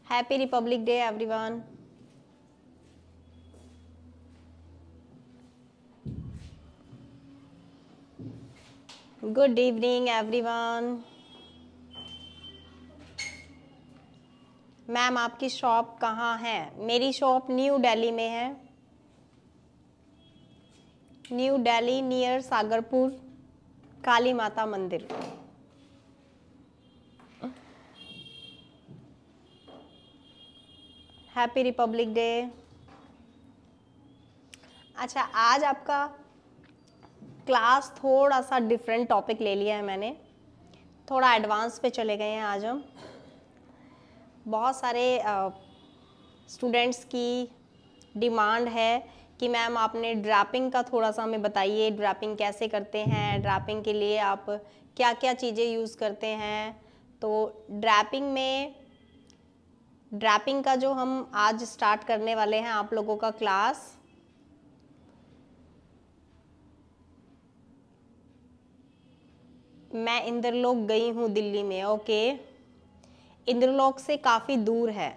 Happy republic day everyone. Good evening everyone. Ma'am आपकी shop कहाँ है? मेरी शॉप न्यू दिल्ली में है। न्यू दिल्ली नियर सागरपुर काली माता मंदिर। Happy republic day. अच्छा, आज आपका क्लास थोड़ा सा डिफरेंट टॉपिक ले लिया है मैंने, थोड़ा एडवांस पे चले गए हैं आज हम। बहुत सारे स्टूडेंट्स की डिमांड है कि मैम आपने ड्रैपिंग का थोड़ा सा हमें बताइए, ड्रैपिंग कैसे करते हैं, ड्रैपिंग के लिए आप क्या क्या चीज़ें यूज़ करते हैं। तो ड्रैपिंग का जो हम आज स्टार्ट करने वाले हैं आप लोगों का क्लास, मैं इंद्रलोक गई हूँ दिल्ली में। ओके, इंद्रलोक से काफ़ी दूर है,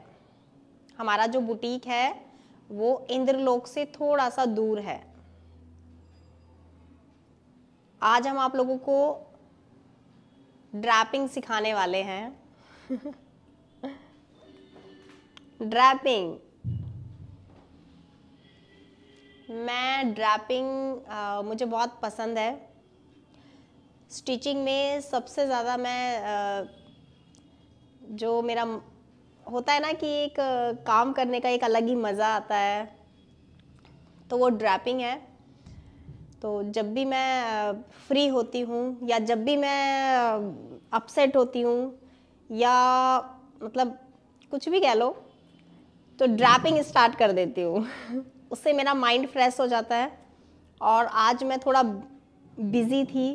हमारा जो बुटीक है वो इंद्रलोक से थोड़ा सा दूर है। आज हम आप लोगों को ड्रैपिंग सिखाने वाले हैं। ड्रैपिंग, मैं ड्रैपिंग मुझे बहुत पसंद है। स्टिचिंग में सबसे ज़्यादा मैं जो मेरा होता है ना कि एक काम करने का एक अलग ही मज़ा आता है, तो वो ड्रैपिंग है। तो जब भी मैं फ्री होती हूँ या जब भी मैं अपसेट होती हूँ या मतलब कुछ भी कह लो, तो ड्रैपिंग स्टार्ट कर देती हूँ। उससे मेरा माइंड फ्रेश हो जाता है। और आज मैं थोड़ा बिज़ी थी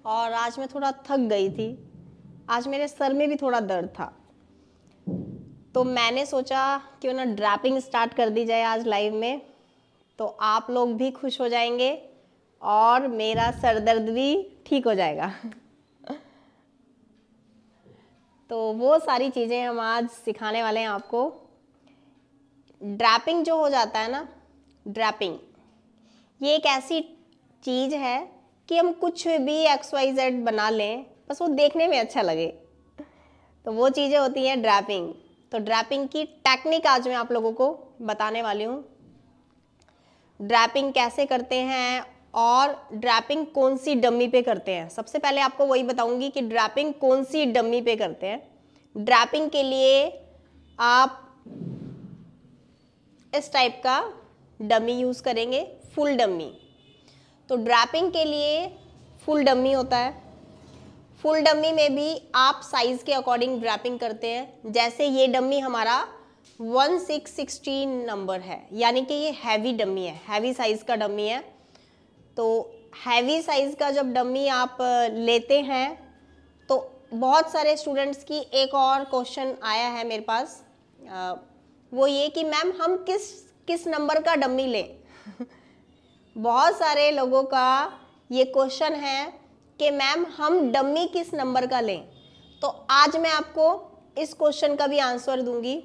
और आज मैं थोड़ा थक गई थी, आज मेरे सर में भी थोड़ा दर्द था, तो मैंने सोचा क्यों ना ड्रैपिंग स्टार्ट कर दी जाए आज लाइव में, तो आप लोग भी खुश हो जाएंगे और मेरा सर दर्द भी ठीक हो जाएगा। तो वो सारी चीज़ें हम आज सिखाने वाले हैं आपको। ड्रैपिंग जो हो जाता है ना, ड्रैपिंग ये एक ऐसी चीज़ है कि हम कुछ भी XYZ बना लें, बस वो देखने में अच्छा लगे, तो वो चीज़ें होती हैं ड्रैपिंग। तो ड्रैपिंग की टेक्निक आज मैं आप लोगों को बताने वाली हूँ। ड्रैपिंग कैसे करते हैं और ड्रैपिंग कौन सी डमी पे करते हैं। सबसे पहले आपको वही बताऊंगी कि ड्रैपिंग कौन सी डमी पे करते हैं। ड्रैपिंग के लिए आप इस टाइप का डमी यूज़ करेंगे, फुल डमी। तो ड्रैपिंग के लिए फुल डमी होता है। फुल डमी में भी आप साइज़ के अकॉर्डिंग ड्रैपिंग करते हैं। जैसे ये डमी हमारा 1616 नंबर है, यानी कि ये हैवी डमी है, हैवी साइज़ का डमी है। तो हैवी साइज़ का जब डमी आप लेते हैं तो बहुत सारे स्टूडेंट्स की एक और क्वेश्चन आया है मेरे पास, वो ये कि मैम हम किस नंबर का डमी लें। बहुत सारे लोगों का ये क्वेश्चन है कि मैम हम डमी किस नंबर का लें। तो आज मैं आपको इस क्वेश्चन का भी आंसर दूंगी।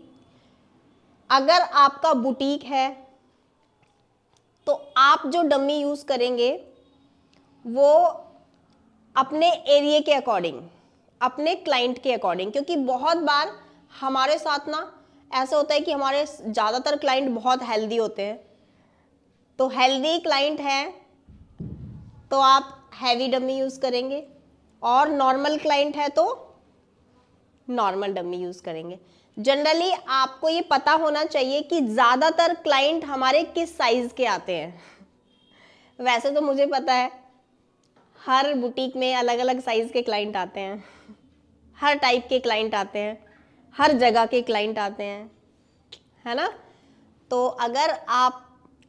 अगर आपका बुटीक है तो आप जो डमी यूज़ करेंगे वो अपने एरिया के अकॉर्डिंग, अपने क्लाइंट के अकॉर्डिंग, क्योंकि बहुत बार हमारे साथ ना ऐसा होता है कि हमारे ज़्यादातर क्लाइंट बहुत हेल्दी होते हैं। तो हेल्दी क्लाइंट है तो आप हैवी डमी यूज़ करेंगे, और नॉर्मल क्लाइंट है तो नॉर्मल डमी यूज़ करेंगे। जनरली आपको ये पता होना चाहिए कि ज़्यादातर क्लाइंट हमारे किस साइज़ के आते हैं। वैसे तो मुझे पता है हर बुटीक में अलग अलग साइज़ के क्लाइंट आते हैं, हर टाइप के क्लाइंट आते हैं, हर जगह के क्लाइंट आते हैं, है ना। तो अगर आप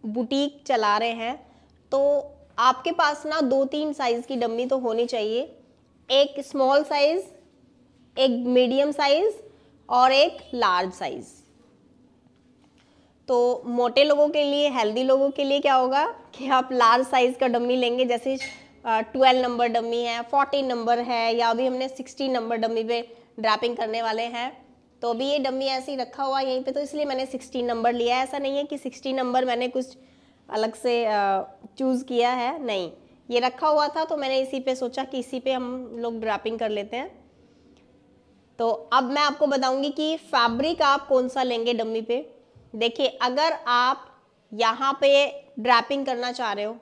बुटीक चला रहे हैं तो आपके पास ना 2-3 साइज़ की डमी तो होनी चाहिए। एक स्मॉल साइज़, एक मीडियम साइज़ और एक लार्ज साइज़। तो मोटे लोगों के लिए, हेल्दी लोगों के लिए क्या होगा कि आप लार्ज साइज़ का डमी लेंगे। जैसे 12 नंबर डमी है, 14 नंबर है, या अभी हमने 16 नंबर डमी पे ड्रैपिंग करने वाले हैं, तो अभी ये डमी ऐसे ही रखा हुआ है यहीं पे, तो इसलिए मैंने 16 नंबर लिया है। ऐसा नहीं है कि 16 नंबर मैंने कुछ अलग से चूज़ किया है, नहीं, ये रखा हुआ था तो मैंने इसी पे सोचा कि इसी पे हम लोग ड्रैपिंग कर लेते हैं। तो अब मैं आपको बताऊंगी कि फैब्रिक आप कौन सा लेंगे डमी पे। देखिए, अगर आप यहाँ पे ड्रैपिंग करना चाह रहे हो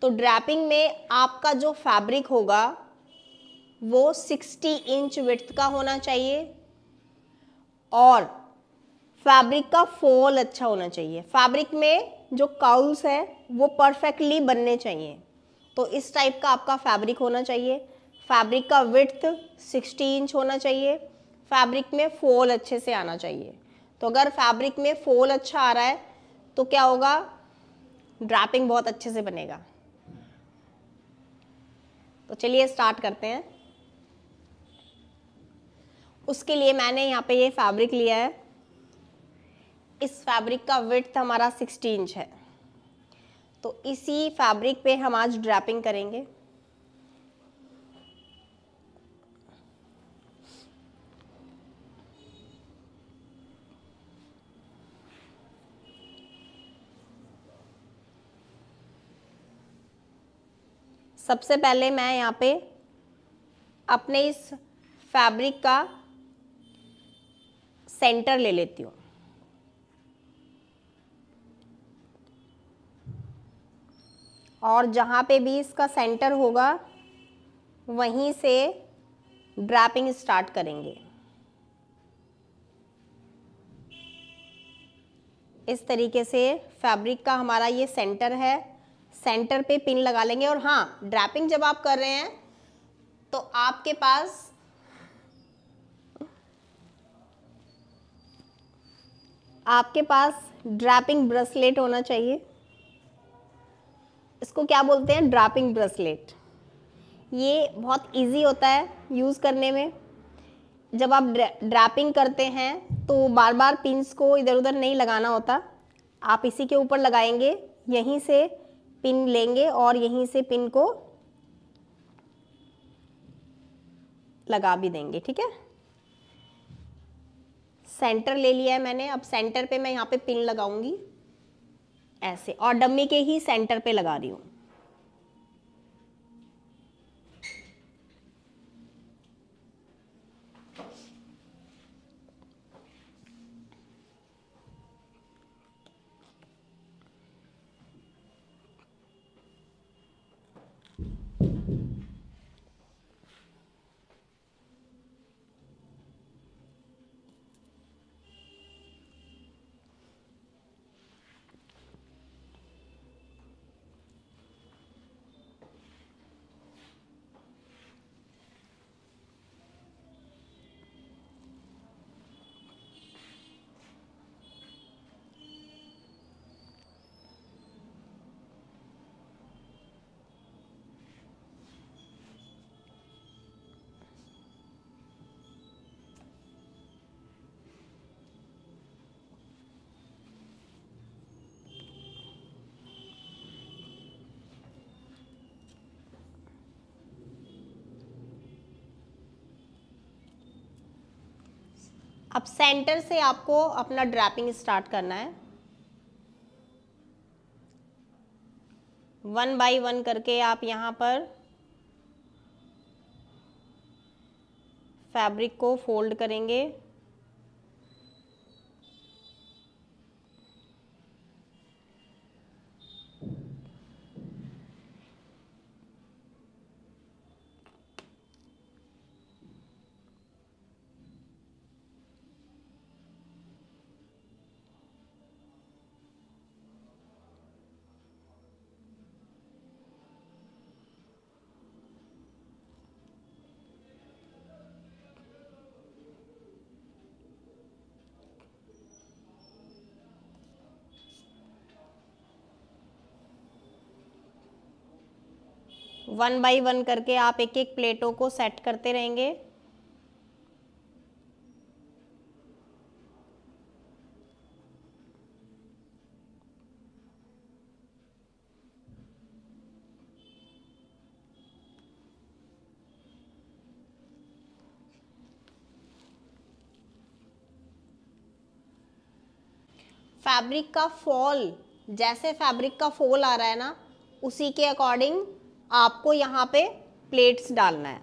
तो ड्रैपिंग में आपका जो फैब्रिक होगा वो 60 इंच विड्थ का होना चाहिए और फैब्रिक का फॉल अच्छा होना चाहिए। फैब्रिक में जो काउल्स है वो परफेक्टली बनने चाहिए। तो इस टाइप का आपका फैब्रिक होना चाहिए। फैब्रिक का विड्थ 60 इंच होना चाहिए। फैब्रिक में फॉल अच्छे से आना चाहिए। तो अगर फैब्रिक में फॉल अच्छा आ रहा है तो क्या होगा, ड्रैपिंग बहुत अच्छे से बनेगा। तो चलिए स्टार्ट करते हैं। उसके लिए मैंने यहाँ पे ये फैब्रिक लिया है। इस फैब्रिक का विड्थ हमारा 60 इंच है। तो इसी फैब्रिक पे हम आज ड्रैपिंग करेंगे। सबसे पहले मैं यहाँ पे अपने इस फैब्रिक का सेंटर ले लेती हूँ। और जहाँ पे भी इसका सेंटर होगा वहीं से ड्रैपिंग स्टार्ट करेंगे। इस तरीके से फैब्रिक का हमारा ये सेंटर है, सेंटर पे पिन लगा लेंगे। और हाँ, ड्रैपिंग जब आप कर रहे हैं तो आपके पास ड्रैपिंग ब्रेसलेट होना चाहिए। इसको क्या बोलते हैं, ड्रैपिंग ब्रेसलेट। ये बहुत इजी होता है यूज़ करने में। जब आप ड्रैपिंग करते हैं तो बार बार पिन्स को इधर उधर नहीं लगाना होता। आप इसी के ऊपर लगाएंगे, यहीं से पिन लेंगे और यहीं से पिन को लगा भी देंगे। ठीक है, सेंटर ले लिया है मैंने। अब सेंटर पे मैं यहाँ पे पिन लगाऊंगी ऐसे, और डम्मी के ही सेंटर पे लगा रही हूँ। अब सेंटर से आपको अपना ड्रैपिंग स्टार्ट करना है। 1 बाय 1 करके आप यहाँ पर फैब्रिक को फोल्ड करेंगे। वन बाय वन करके आप एक एक प्लेटों को सेट करते रहेंगे। फैब्रिक का फॉल, जैसे फैब्रिक का फॉल आ रहा है ना, उसी के अकॉर्डिंग आपको यहाँ पे प्लेट्स डालना है।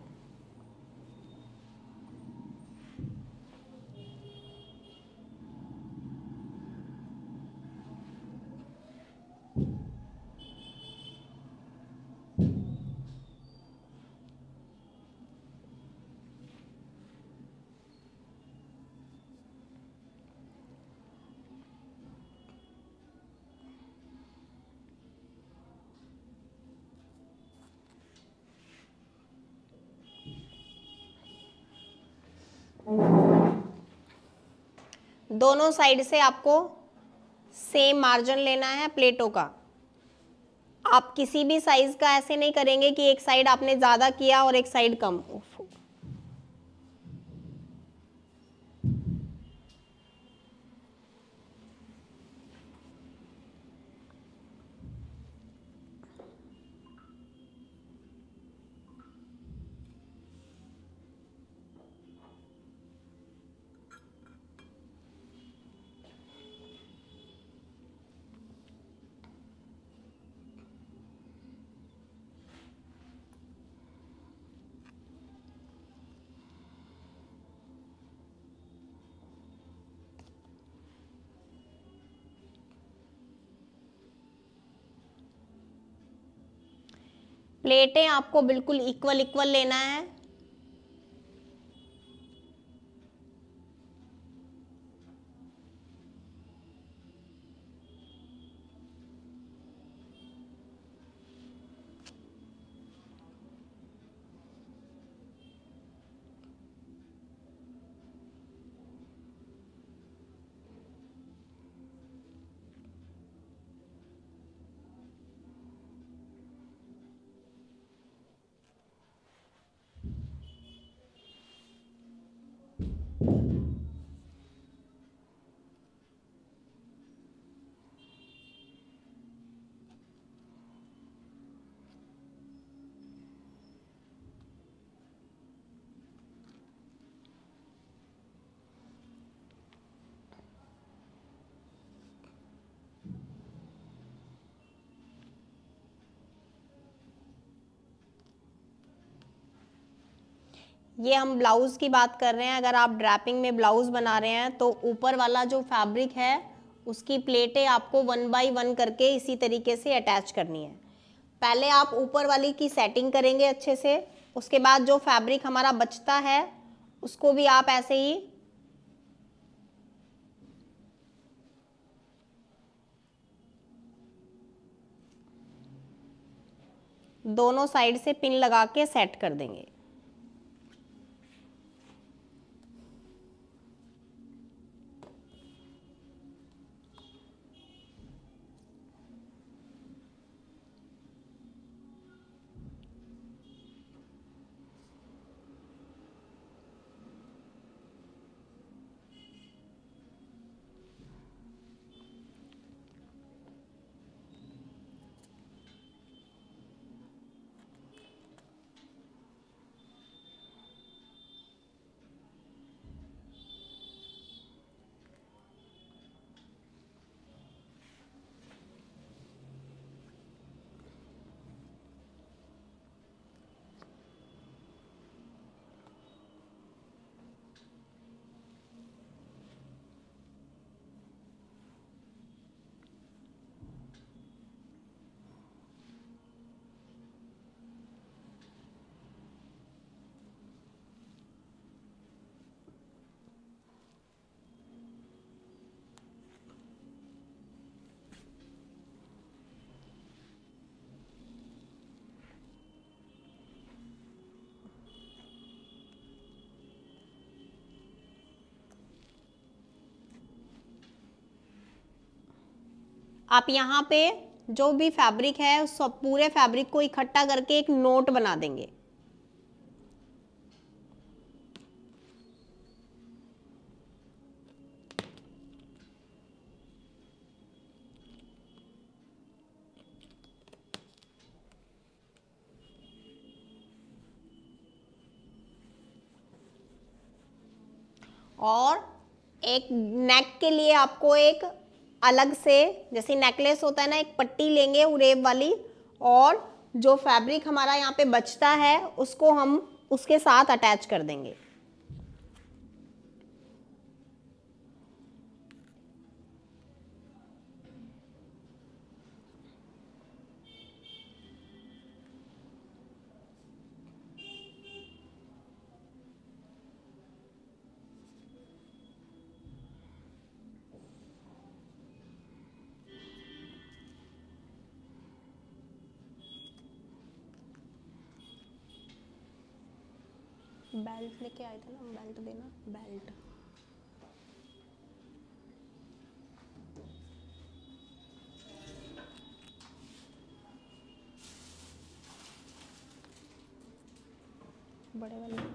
दोनों साइड से आपको सेम मार्जिन लेना है प्लेटों का। आप किसी भी साइज का ऐसे नहीं करेंगे कि एक साइड आपने ज्यादा किया और एक साइड कम। प्लेटें आपको बिल्कुल इक्वल इक्वल लेना है। ये हम ब्लाउज की बात कर रहे हैं। अगर आप ड्रैपिंग में ब्लाउज बना रहे हैं तो ऊपर वाला जो फैब्रिक है उसकी प्लेटें आपको 1 बाय 1 करके इसी तरीके से अटैच करनी है। पहले आप ऊपर वाली की सेटिंग करेंगे अच्छे से, उसके बाद जो फैब्रिक हमारा बचता है उसको भी आप ऐसे ही दोनों साइड से पिन लगा के सेट कर देंगे। आप यहाँ पे जो भी फैब्रिक है उस सब पूरे फैब्रिक को इकट्ठा करके एक नोट बना देंगे। और एक नेक के लिए आपको एक अलग से, जैसे नेकलेस होता है ना, एक पट्टी लेंगे उरेब वाली, और जो फैब्रिक हमारा यहाँ पे बचता है उसको हम उसके साथ अटैच कर देंगे। बेल्ट लेके आए थे ना, बेल्ट देना, बेल्ट। बड़े वाले।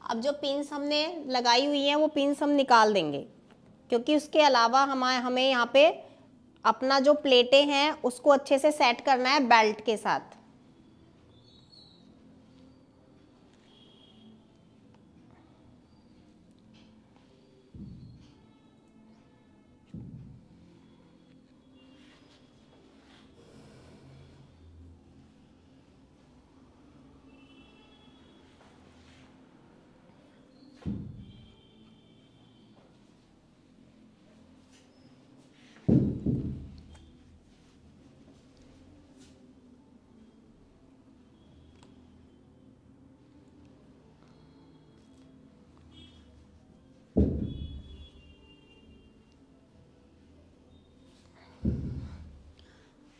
अब जो पिन्स हमने लगाई हुई हैं वो पिन्स हम निकाल देंगे, क्योंकि उसके अलावा हमें यहाँ पे अपना जो प्लेटें हैं उसको अच्छे से सेट करना है बेल्ट के साथ।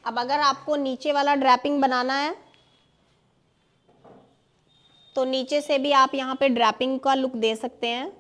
अब अगर आपको नीचे वाला ड्रैपिंग बनाना है तो नीचे से भी आप यहाँ पे ड्रैपिंग का लुक दे सकते हैं।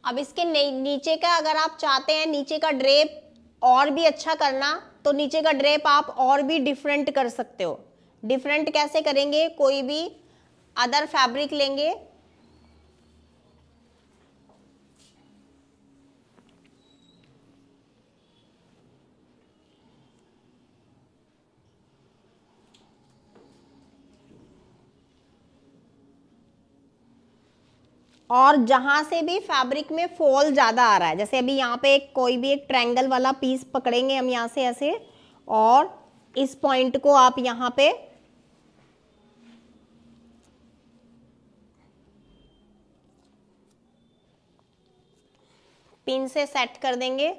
अब इसके नीचे का अगर आप चाहते हैं नीचे का ड्रेप और भी अच्छा करना, तो नीचे का ड्रेप आप और भी डिफरेंट कर सकते हो। डिफरेंट कैसे करेंगे, कोई भी अदर फैब्रिक लेंगे, और जहां से भी फैब्रिक में फॉल ज्यादा आ रहा है, जैसे अभी यहाँ पे कोई भी एक ट्रायंगल वाला पीस पकड़ेंगे हम यहाँ से ऐसे, और इस पॉइंट को आप यहाँ पे पिन से सेट कर देंगे।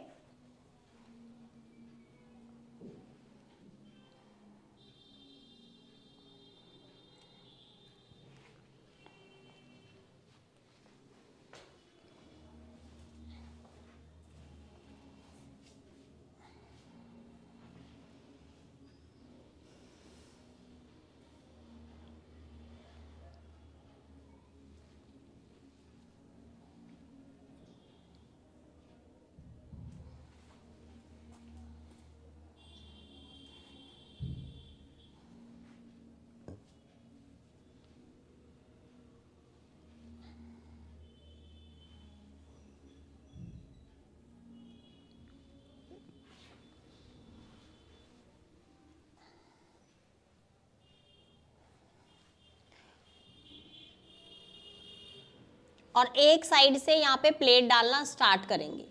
और एक साइड से यहाँ पे प्लेट डालना स्टार्ट करेंगे।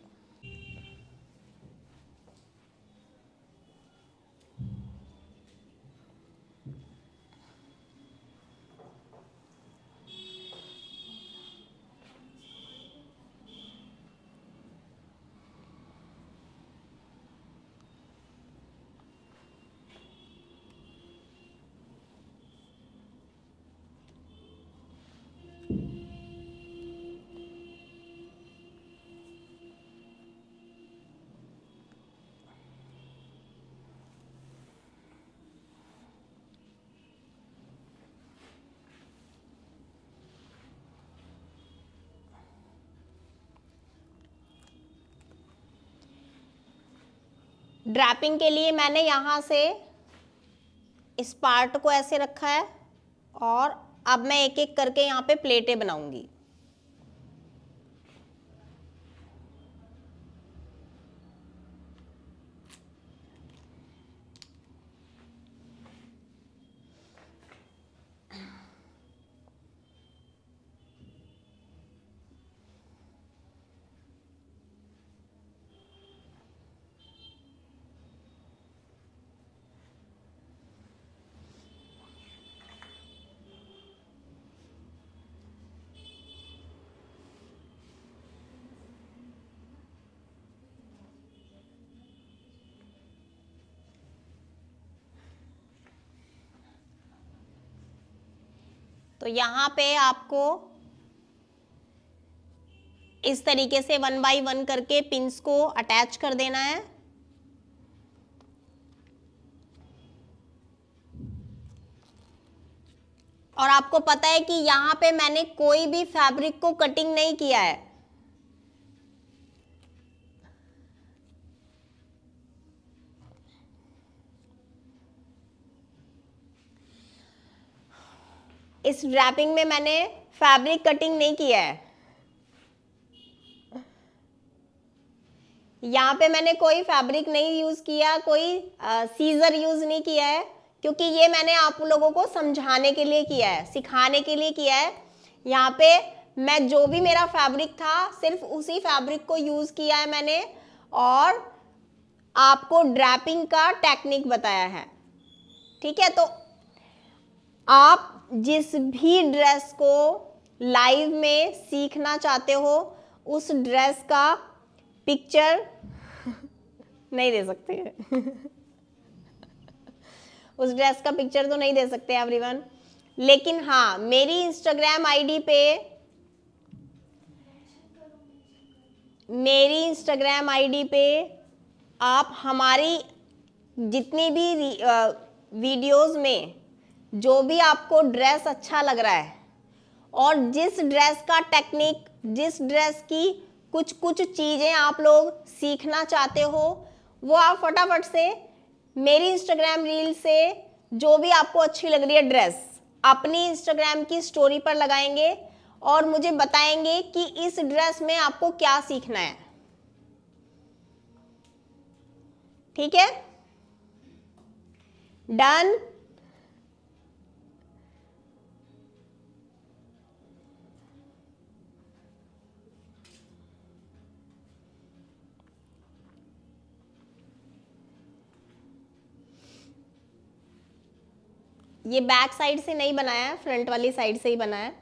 ड्रैपिंग के लिए मैंने यहाँ से इस पार्ट को ऐसे रखा है और अब मैं एक एक करके यहाँ पे प्लेटें बनाऊंगी। तो यहाँ पे आपको इस तरीके से 1 बाय 1 करके पिंस को अटैच कर देना है। और आपको पता है कि यहाँ पे मैंने कोई भी फैब्रिक को कटिंग नहीं किया है। इस रैपिंग में मैंने फैब्रिक कटिंग नहीं किया है। यहाँ पे मैंने कोई फैब्रिक नहीं यूज किया, कोई सीजर यूज नहीं किया है, क्योंकि ये मैंने आप लोगों को समझाने के लिए किया है, सिखाने के लिए किया है। यहाँ पे मैं जो भी मेरा फैब्रिक था सिर्फ उसी फैब्रिक को यूज किया है मैंने, और आपको ड्रैपिंग का टेक्निक बताया है। ठीक है, तो आप जिस भी ड्रेस को लाइव में सीखना चाहते हो उस ड्रेस का पिक्चर नहीं दे सकते उस ड्रेस का पिक्चर तो नहीं दे सकते एवरीवन, लेकिन हाँ मेरी इंस्टाग्राम आईडी पे आप हमारी जितनी भी वीडियोस में जो भी आपको ड्रेस अच्छा लग रहा है और जिस ड्रेस का टेक्निक, जिस ड्रेस की कुछ कुछ चीज़ें आप लोग सीखना चाहते हो, वो आप फटाफट से मेरी इंस्टाग्राम रील से जो भी आपको अच्छी लग रही है ड्रेस अपनी इंस्टाग्राम की स्टोरी पर लगाएंगे और मुझे बताएंगे कि इस ड्रेस में आपको क्या सीखना है। ठीक है, डन। ये बैक साइड से नहीं बनाया है, फ्रंट वाली साइड से ही बनाया है।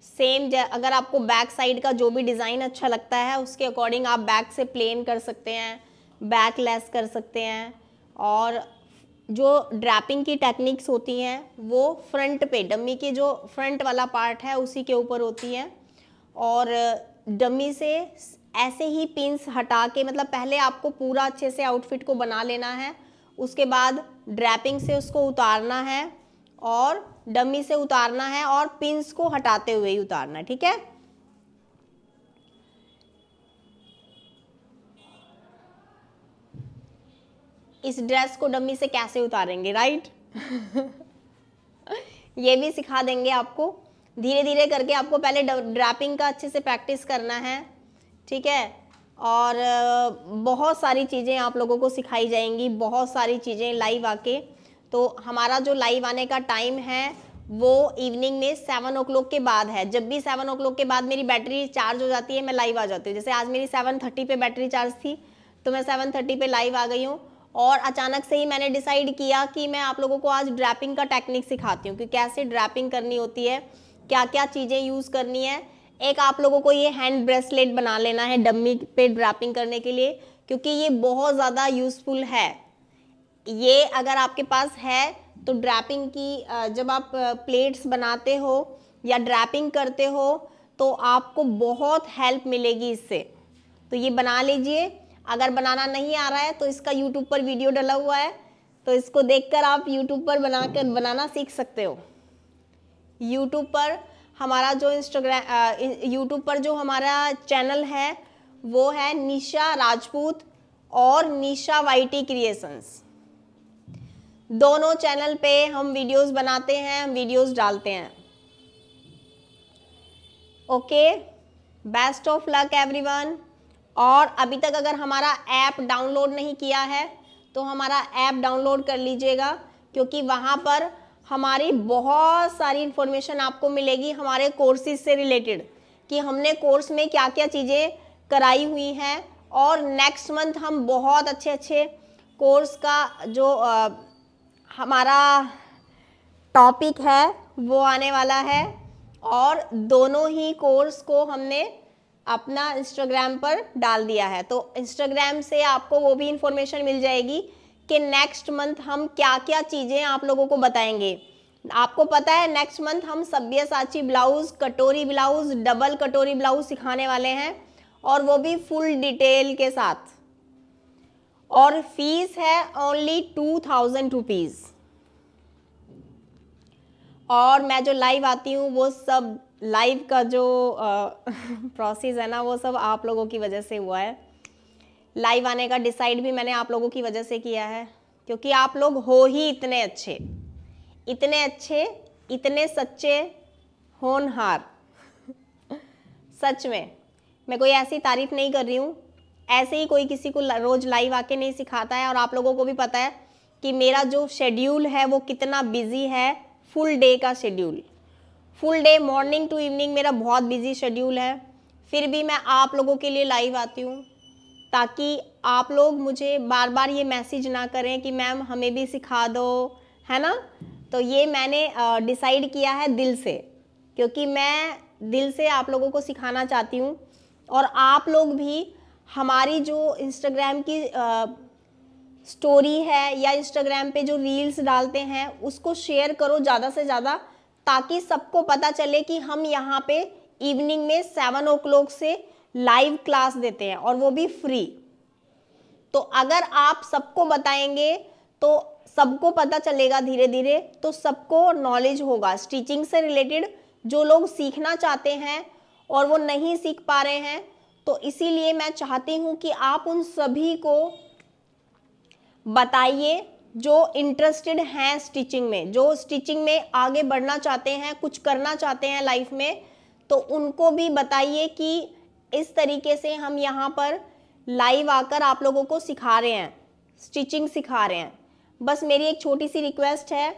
सेम अगर आपको बैक साइड का जो भी डिज़ाइन अच्छा लगता है उसके अकॉर्डिंग आप बैक से प्लेन कर सकते हैं, बैक लेस कर सकते हैं। और जो ड्रैपिंग की टेक्निक्स होती हैं वो फ्रंट पे, डमी के जो फ्रंट वाला पार्ट है उसी के ऊपर होती है। और डमी से ऐसे ही पिंस हटा के, मतलब पहले आपको पूरा अच्छे से आउटफिट को बना लेना है, उसके बाद ड्रैपिंग से उसको उतारना है और डमी से उतारना है और पिंस को हटाते हुए ही उतारना है। ठीक है, इस ड्रेस को डमी से कैसे उतारेंगे, राइट ये भी सिखा देंगे आपको। धीरे धीरे करके आपको पहले ड्रैपिंग का अच्छे से प्रैक्टिस करना है। ठीक है, और बहुत सारी चीज़ें आप लोगों को सिखाई जाएंगी, बहुत सारी चीज़ें लाइव आके। तो हमारा जो लाइव आने का टाइम है वो इवनिंग में 7 o'clock के बाद है। जब भी 7 o'clock के बाद मेरी बैटरी चार्ज हो जाती है मैं लाइव आ जाती हूँ। जैसे आज मेरी 7:30 पे बैटरी चार्ज थी तो मैं 7:30 पे लाइव आ गई हूँ। और अचानक से ही मैंने डिसाइड किया कि मैं आप लोगों को आज ड्रैपिंग का टेक्निक सिखाती हूँ कि कैसे ड्रैपिंग करनी होती है, क्या क्या चीज़ें यूज़ करनी है। एक आप लोगों को ये हैंड ब्रेसलेट बना लेना है डम्मी पे ड्रैपिंग करने के लिए, क्योंकि ये बहुत ज़्यादा यूज़फुल है। ये अगर आपके पास है तो ड्रैपिंग की जब आप प्लेट्स बनाते हो या ड्रैपिंग करते हो तो आपको बहुत हेल्प मिलेगी इससे। तो ये बना लीजिए। अगर बनाना नहीं आ रहा है तो इसका यूट्यूब पर वीडियो डला हुआ है, तो इसको देखकर आप यूट्यूब पर बनाना सीख सकते हो। यूट्यूब पर हमारा जो यूट्यूब पर जो हमारा चैनल है वो है निशा राजपूत और निशा वाईटी क्रिएशंस। दोनों चैनल पे हम वीडियोस बनाते हैं, हम वीडियोस डालते हैं। Okay, best of luck everyone. और अभी तक अगर हमारा ऐप डाउनलोड नहीं किया है तो हमारा ऐप डाउनलोड कर लीजिएगा, क्योंकि वहाँ पर हमारी बहुत सारी इन्फॉर्मेशन आपको मिलेगी हमारे कोर्सेज से रिलेटेड, कि हमने कोर्स में क्या क्या चीज़ें कराई हुई हैं। और नेक्स्ट मंथ हम बहुत अच्छे अच्छे कोर्स का जो हमारा टॉपिक है वो आने वाला है। और दोनों ही कोर्स को हमने अपना इंस्टाग्राम पर डाल दिया है, तो इंस्टाग्राम से आपको वो भी इंफॉर्मेशन मिल जाएगी कि नेक्स्ट मंथ हम क्या क्या चीज़ें आप लोगों को बताएंगे। आपको पता है नेक्स्ट मंथ हम सब्यसाची ब्लाउज, कटोरी ब्लाउज, डबल कटोरी ब्लाउज सिखाने वाले हैं, और वो भी फुल डिटेल के साथ। और फीस है ओनली 2000 रुपीज़। और मैं जो लाइव आती हूँ वो सब लाइव का जो प्रोसेस है ना वो सब आप लोगों की वजह से हुआ है। लाइव आने का डिसाइड भी मैंने आप लोगों की वजह से किया है, क्योंकि आप लोग हो ही इतने अच्छे, इतने अच्छे, इतने सच्चे, होनहार। सच में मैं कोई ऐसी तारीफ नहीं कर रही हूँ, ऐसे ही कोई किसी को रोज लाइव आके नहीं सिखाता है। और आप लोगों को भी पता है कि मेरा जो शेड्यूल है वो कितना बिजी है, फुल डे का schedule, full day morning to evening मेरा बहुत बिजी शेड्यूल है। फिर भी मैं आप लोगों के लिए लाइव आती हूँ ताकि आप लोग मुझे बार बार ये मैसेज ना करें कि मैम हमें भी सिखा दो, है ना। तो ये मैंने डिसाइड किया है दिल से, क्योंकि मैं दिल से आप लोगों को सिखाना चाहती हूँ। और आप लोग भी हमारी जो इंस्टाग्राम की स्टोरी है या इंस्टाग्राम पे जो रील्स डालते हैं उसको शेयर करो ज़्यादा से ज़्यादा, ताकि सबको पता चले कि हम यहाँ पे इवनिंग में 7 o'clock से लाइव क्लास देते हैं, और वो भी फ्री। तो अगर आप सबको बताएंगे तो सबको पता चलेगा धीरे धीरे, तो सबको नॉलेज होगा स्टिचिंग से रिलेटेड। जो लोग सीखना चाहते हैं और वो नहीं सीख पा रहे हैं, तो इसीलिए मैं चाहती हूँ कि आप उन सभी को बताइए जो इंटरेस्टेड हैं स्टिचिंग में, जो स्टिचिंग में आगे बढ़ना चाहते हैं, कुछ करना चाहते हैं लाइफ में, तो उनको भी बताइए कि इस तरीके से हम यहाँ पर लाइव आकर आप लोगों को सिखा रहे हैं, स्टिचिंग सिखा रहे हैं। बस मेरी एक छोटी सी रिक्वेस्ट है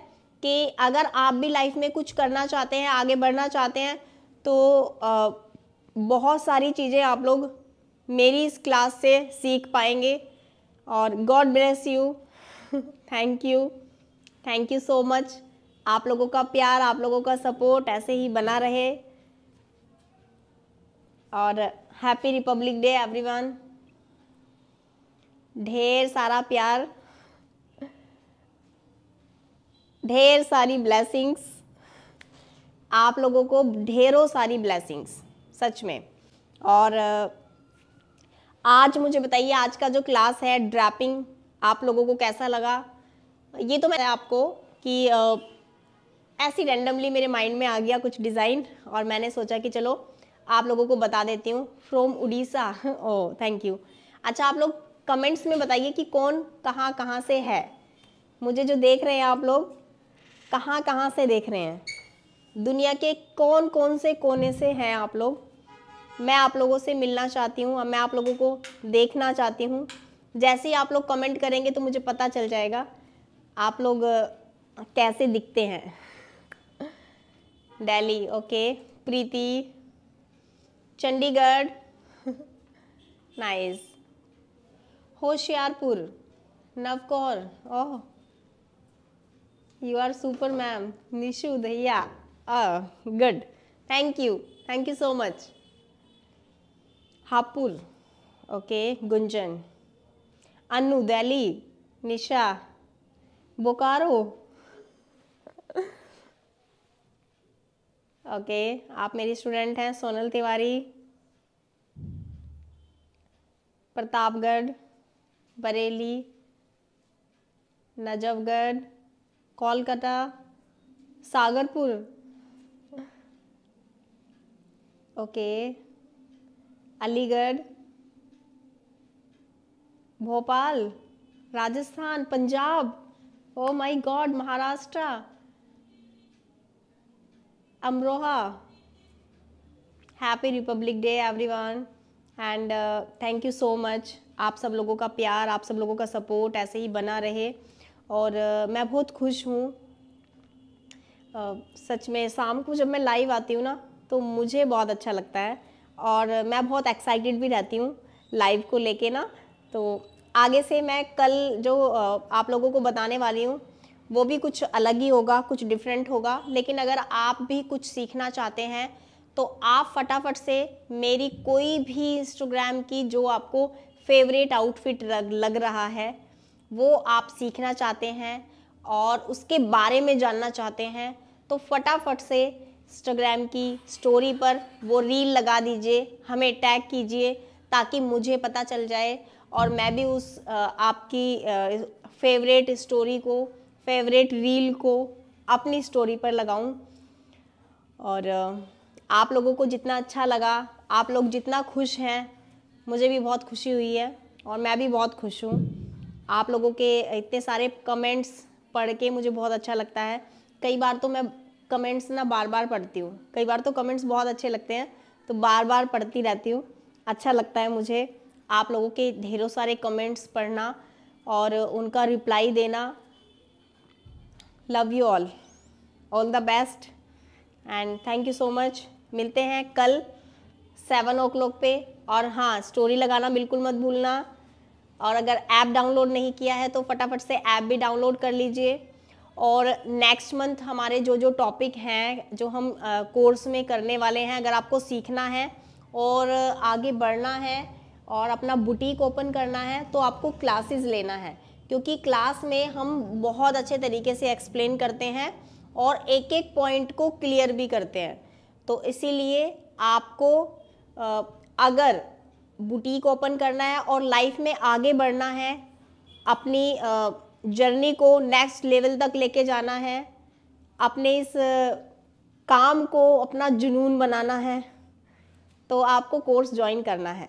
कि अगर आप भी लाइफ में कुछ करना चाहते हैं, आगे बढ़ना चाहते हैं, तो बहुत सारी चीज़ें आप लोग मेरी इस क्लास से सीख पाएंगे। और God bless you. Thank you so much. आप लोगों का प्यार, आप लोगों का सपोर्ट ऐसे ही बना रहे। और हैप्पी रिपब्लिक डे एवरीवन। ढेर सारा प्यार, ढेर सारी ब्लेसिंग्स, आप लोगों को ढेरों सारी ब्लेसिंग्स सच में। और आज मुझे बताइए आज का जो क्लास है ड्रैपिंग आप लोगों को कैसा लगा। ये तो मैं आपको कि ऐसी रैंडमली मेरे माइंड में आ गया कुछ डिज़ाइन, और मैंने सोचा कि चलो आप लोगों को बता देती हूँ। From Orissa. Oh thank you. अच्छा, आप लोग कमेंट्स में बताइए कि कौन कहाँ कहाँ से है। मुझे जो देख रहे हैं आप लोग कहाँ कहाँ से देख रहे हैं, दुनिया के कौन कौन से कोने से हैं आप लोग। मैं आप लोगों से मिलना चाहती हूँ, मैं आप लोगों को देखना चाहती हूँ। जैसे ही आप लोग कमेंट करेंगे तो मुझे पता चल जाएगा आप लोग कैसे दिखते हैं। Delhi, okay. Preeti, Chandigarh, nice. Hoshiarpur, Navkaur, oh you are super ma'am. Nishu Dahiya, good, thank you so much. Hapur, okay. Gunjan, Anu, Delhi, Nisha, Bokaro, okay आप मेरी स्टूडेंट हैं। Sonal Tiwari, Pratapgarh, Bareilly, Najafgarh, Kolkata, Sagarpur, okay. Aligarh, Bhopal, Rajasthan, Punjab, oh my God, Maharashtra, Amroha. Happy republic day everyone and thank you so much. आप सब लोगों का प्यार, आप सब लोगों का सपोर्ट ऐसे ही बना रहे और मैं बहुत खुश हूँ। सच में शाम को जब मैं लाइव आती हूँ ना तो मुझे बहुत अच्छा लगता है और मैं बहुत एक्साइटेड भी रहती हूँ लाइव को लेके ना। तो आगे से मैं कल जो आप लोगों को बताने वाली हूँ वो भी कुछ अलग ही होगा, कुछ डिफरेंट होगा। लेकिन अगर आप भी कुछ सीखना चाहते हैं तो आप फटाफट से मेरी कोई भी इंस्टाग्राम की जो आपको फेवरेट आउटफिट लग रहा है वो आप सीखना चाहते हैं और उसके बारे में जानना चाहते हैं तो फटाफट से इंस्टाग्राम की स्टोरी पर वो रील लगा दीजिए, हमें टैग कीजिए ताकि मुझे पता चल जाए और मैं भी उस आपकी फेवरेट स्टोरी को, फेवरेट रील को अपनी स्टोरी पर लगाऊं। और आप लोगों को जितना अच्छा लगा, आप लोग जितना खुश हैं, मुझे भी बहुत खुशी हुई है और मैं भी बहुत खुश हूँ। आप लोगों के इतने सारे कमेंट्स पढ़ के मुझे बहुत अच्छा लगता है। कई बार तो मैं कमेंट्स ना बार बार पढ़ती हूँ, कई बार तो कमेंट्स बहुत अच्छे लगते हैं तो बार बार पढ़ती रहती हूँ। अच्छा लगता है मुझे आप लोगों के ढेरों सारे कमेंट्स पढ़ना और उनका रिप्लाई देना। Love you all the best and thank you so much. मिलते हैं कल 7 o'clock पे और हाँ, स्टोरी लगाना बिल्कुल मत भूलना। और अगर ऐप डाउनलोड नहीं किया है तो फटाफट से ऐप भी डाउनलोड कर लीजिए। और नेक्स्ट मंथ हमारे जो टॉपिक हैं जो हम कोर्स में करने वाले हैं, अगर आपको सीखना है और आगे बढ़ना है और अपना बुटीक ओपन करना है तो आपको क्लासेस लेना है, क्योंकि क्लास में हम बहुत अच्छे तरीके से एक्सप्लेन करते हैं और एक एक पॉइंट को क्लियर भी करते हैं। तो इसीलिए आपको अगर बुटीक ओपन करना है और लाइफ में आगे बढ़ना है, अपनी जर्नी को नेक्स्ट लेवल तक लेके जाना है, अपने इस काम को अपना जुनून बनाना है, तो आपको कोर्स ज्वाइन करना है।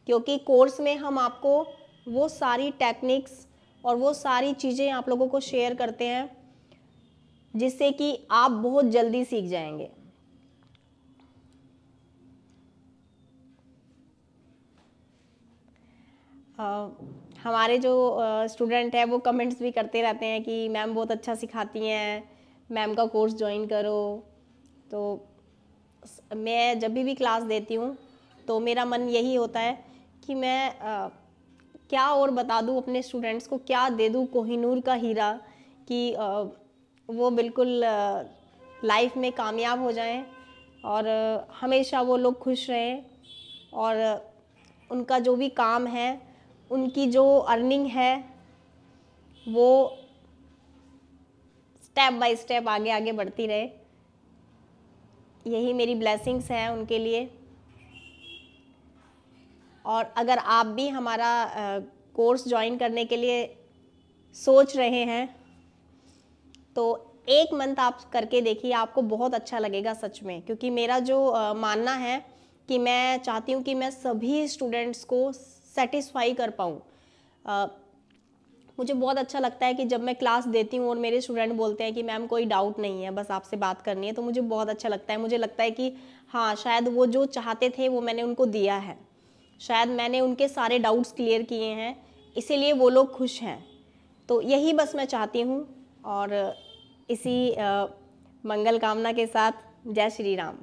क्योंकि कोर्स में हम आपको वो सारी टेक्निक्स और वो सारी चीज़ें आप लोगों को शेयर करते हैं जिससे कि आप बहुत जल्दी सीख जाएंगे। हमारे जो स्टूडेंट है वो कमेंट्स भी करते रहते हैं कि मैम बहुत अच्छा सिखाती हैं, मैम का कोर्स ज्वाइन करो। तो मैं जब भी क्लास देती हूँ तो मेरा मन यही होता है कि मैं क्या और बता दूँ अपने स्टूडेंट्स को, क्या दे दूँ कोहिनूर का हीरा कि वो बिल्कुल लाइफ में कामयाब हो जाएं और हमेशा वो लोग खुश रहें और उनका जो भी काम है, उनकी जो अर्निंग है वो स्टेप बाय स्टेप आगे आगे बढ़ती रहे। यही मेरी ब्लेसिंग्स हैं उनके लिए। और अगर आप भी हमारा कोर्स ज्वाइन करने के लिए सोच रहे हैं तो 1 मंथ आप करके देखिए, आपको बहुत अच्छा लगेगा सच में। क्योंकि मेरा जो मानना है कि मैं चाहती हूँ कि मैं सभी स्टूडेंट्स को सेटिस्फाई कर पाऊँ। मुझे बहुत अच्छा लगता है कि जब मैं क्लास देती हूँ और मेरे स्टूडेंट बोलते हैं कि मैम कोई डाउट नहीं है, बस आपसे बात करनी है, तो मुझे बहुत अच्छा लगता है। मुझे लगता है कि हाँ, शायद वो जो चाहते थे वो मैंने उनको दिया है, शायद मैंने उनके सारे डाउट्स क्लियर किए हैं, इसीलिए वो लोग खुश हैं। तो यही बस मैं चाहती हूँ। और इसी मंगल कामना के साथ जय श्री राम।